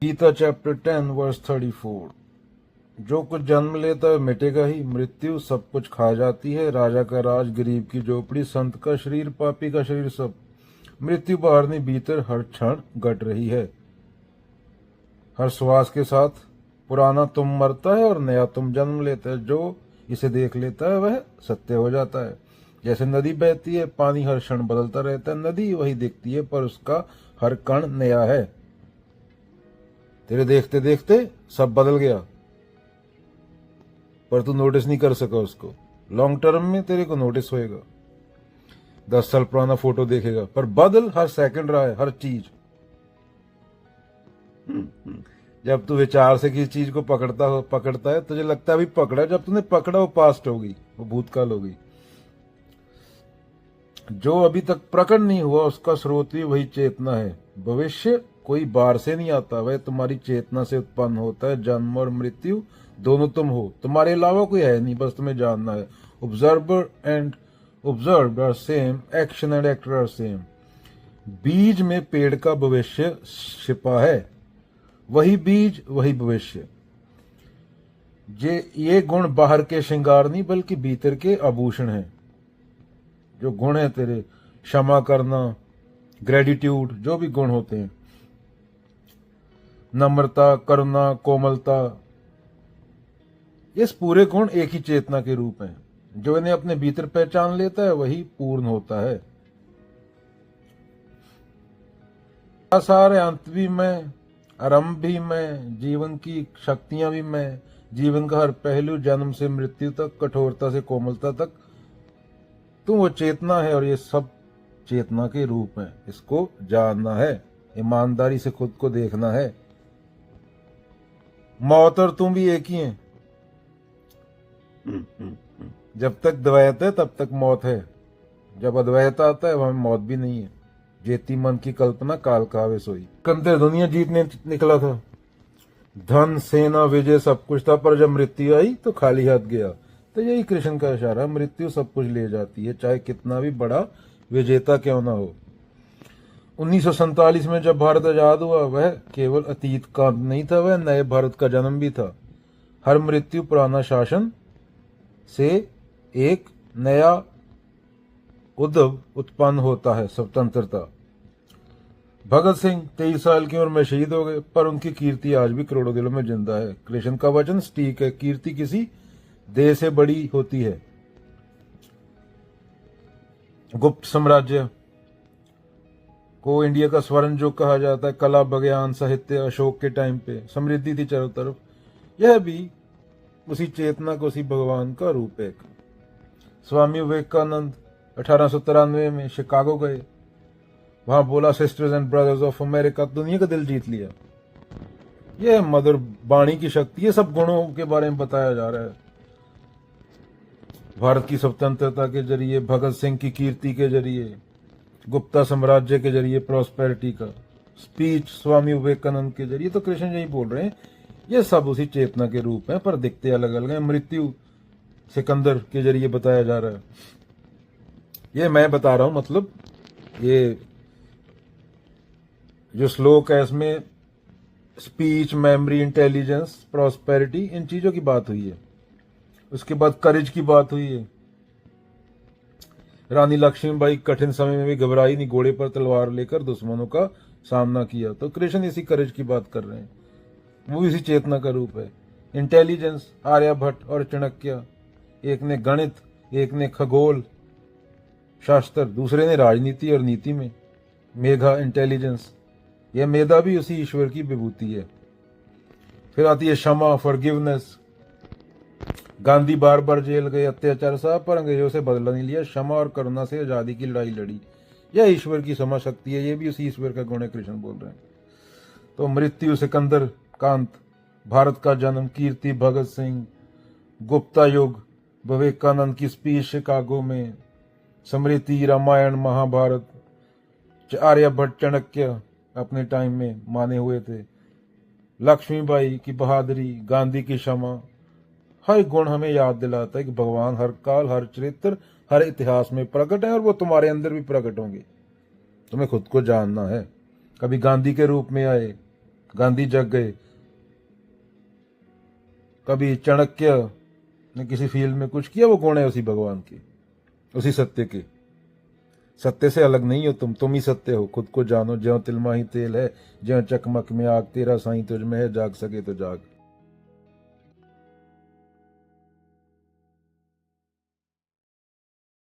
Gita chapter 10 verse 34। जो कुछ जन्म लेता है मिटेगा ही, मृत्यु सब कुछ खा जाती है। राजा का राज, गरीब की झोपड़ी, संत का शरीर, पापी का शरीर, सब मृत्यु बाहर नहीं भीतर हर क्षण घट रही है। हर श्वास के साथ पुराना तुम मरता है और नया तुम जन्म लेता है। जो इसे देख लेता है वह सत्य हो जाता है। जैसे नदी बहती है, पानी हर क्षण बदलता रहता है। नदी वही दिखती है पर उसका हर कण नया है। तेरे देखते देखते सब बदल गया पर तू नोटिस नहीं कर सका उसको। लॉन्ग टर्म में तेरे को नोटिस होएगा। 10 साल पुराना फोटो देखेगा पर बदल हर सेकंड रहा है, हर चीज। जब तू विचार से किसी चीज को पकड़ता है तुझे लगता है अभी पकड़ा है। जब तूने पकड़ा वो पास्ट हो गई, वो भूतकाल हो गई। जो अभी तक प्रकट नहीं हुआ उसका स्रोत भी वही चेतना है। भविष्य कोई बाहर से नहीं आता, वह तुम्हारी चेतना से उत्पन्न होता है। जन्म और मृत्यु दोनों तुम हो, तुम्हारे अलावा कोई है नहीं, बस तुम्हें जानना है। Observer and observed are same, action and actor are same. बीज में पेड़ का भविष्य छिपा है, वही बीज वही भविष्य। ये गुण बाहर के श्रृंगार नहीं बल्कि भीतर के आभूषण हैं। जो गुण है तेरे, क्षमा करना, ग्रेटिट्यूड, जो भी गुण होते हैं, नम्रता, करुणा, कोमलता, ये पूरे गुण एक ही चेतना के रूप हैं। जो इन्हें अपने भीतर पहचान लेता है वही पूर्ण होता है। सारे अंत भी मैं, आरंभ भी मैं, जीवन की शक्तियां भी मैं, जीवन का हर पहलू, जन्म से मृत्यु तक, कठोरता से कोमलता तक, तू वो चेतना है और ये सब चेतना के रूप हैं। इसको जानना है, ईमानदारी से खुद को देखना है। मौत और तुम भी एक ही हैं। जब तक द्वैत है तब तक मौत है। जब अद्वैत आता है वहां मौत भी नहीं है। जेती मन की कल्पना काल कावे सोई। कंते दुनिया जीतने निकला था, धन, सेना, विजय सब कुछ था, पर जब मृत्यु आई तो खाली हाथ गया। तो यही कृष्ण का इशारा, मृत्यु सब कुछ ले जाती है, चाहे कितना भी बड़ा विजेता क्यों ना हो। 1947 में जब भारत आजाद हुआ वह केवल अतीत का नहीं था, वह नए भारत का जन्म भी था। हर मृत्यु पुराना शासन से एक नया उद्भव उत्पन्न होता है, स्वतंत्रता। भगत सिंह 23 साल की उम्र में शहीद हो गए पर उनकी कीर्ति आज भी करोड़ों दिलों में जिंदा है। कृष्ण का वचन सटीक है, कीर्ति किसी देह से बड़ी होती है। गुप्त साम्राज्य को इंडिया का स्वर्ण युग कहा जाता है। कला, विज्ञान, साहित्य अशोक के टाइम पे समृद्धि थी चारों तरफ। यह भी उसी चेतना को, उसी भगवान का रूप है। स्वामी विवेकानंद 1893 में शिकागो गए, वहां बोला sisters and brothers of America, दुनिया का दिल जीत लिया। यह मदर वाणी की शक्ति, ये सब गुणों के बारे में बताया जा रहा है। भारत की स्वतंत्रता के जरिए, भगत सिंह की कीर्ति के जरिए, गुप्ता साम्राज्य के जरिए, प्रॉस्पेरिटी का स्पीच स्वामी विवेकानंद के जरिए, तो कृष्ण यही बोल रहे हैं ये सब उसी चेतना के रूप हैं पर दिखते अलग अलग हैं। मृत्यु सिकंदर के जरिए बताया जा रहा है। ये मैं बता रहा हूं, मतलब ये जो श्लोक है इसमें स्पीच, मेमोरी, इंटेलिजेंस, प्रॉस्पेरिटी, इन चीजों की बात हुई है। उसके बाद करेज की बात हुई है। रानी लक्ष्मीबाई कठिन समय में भी घबराई नहीं, घोड़े पर तलवार लेकर दुश्मनों का सामना किया। तो कृष्ण इसी करेज की बात कर रहे हैं, वो इसी चेतना का रूप है। इंटेलिजेंस, आर्यभट्ट और चाणक्य, एक ने गणित, एक ने खगोल शास्त्र, दूसरे ने राजनीति और नीति में। मेधा, इंटेलिजेंस, यह मेधा भी उसी ईश्वर की विभूति है। फिर आती है क्षमा, फॉरगिवनेस। गांधी बार बार जेल गए, अत्याचार सहा पर अंग्रेजों से बदला नहीं लिया। क्षमा और करुणा से आजादी की लड़ाई लड़ी। यह ईश्वर की क्षमा शक्ति है, यह भी उसी ईश्वर का गुण है, कृष्ण बोल रहे हैं। तो मृत्यु सिकंदर कांत, भारत का जन्म कीर्ति भगत सिंह, गुप्ता युग विवेकानंद की स्पीच शिकागो में, स्मृति रामायण महाभारत, आर्यभट्ट चाणक्य अपने टाइम में माने हुए थे, लक्ष्मीबाई की बहादुरी, गांधी की क्षमा। हर गुण हमें याद दिलाता है कि भगवान हर काल, हर चरित्र, हर इतिहास में प्रकट है और वो तुम्हारे अंदर भी प्रकट होंगे। तुम्हें खुद को जानना है। कभी गांधी के रूप में आए, गांधी जग गए। कभी चाणक्य ने किसी फील्ड में कुछ किया, वो गुण है उसी भगवान के, उसी सत्य के। सत्य से अलग नहीं हो तुम ही सत्य हो। खुद को जानो, ज्यों तिल माही तेल है, ज्यों चकमक में आग, तेरा साईं तुझ में है, जाग सके तो जाग।